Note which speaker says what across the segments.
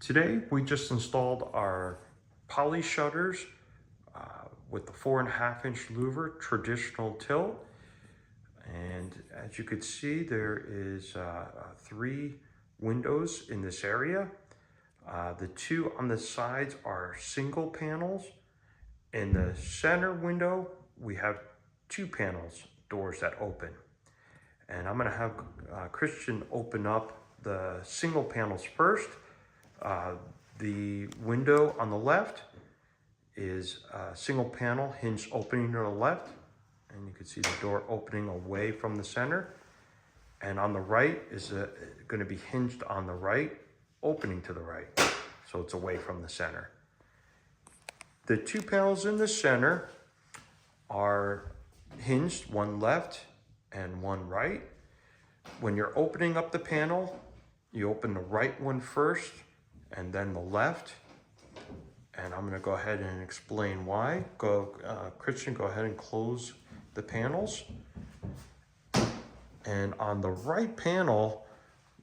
Speaker 1: Today we just installed our poly shutters with the 4.5-inch louver traditional tilt, and as you could see there is 3 windows in this area. The 2 on the sides are single panels. In the center window we have 2 panels, doors that open, and I'm going to have Christian open up the single panels first. The window on the left is a single panel hinge opening to the left, and you can see the door opening away from the center. And on the right is going to be hinged on the right, opening to the right, so it's away from the center. The 2 panels in the center are hinged, one left and one right. When you're opening up the panel, you open the right one first and then the left, and I'm going to go ahead and explain why. Christian, go ahead and close the panels. And on the right panel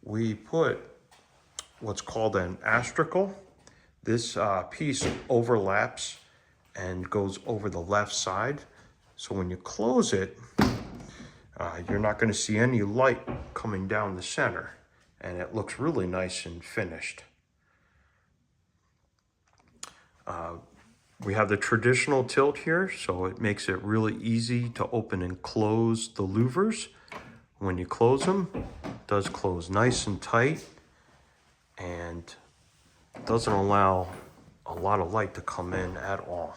Speaker 1: we put what's called an astragal. This piece overlaps and goes over the left side, so when you close it you're not going to see any light coming down the center, and it looks really nice and finished. We have the traditional tilt here, so it makes it really easy to open and close the louvers. When you close them, it does close nice and tight, and doesn't allow a lot of light to come in at all.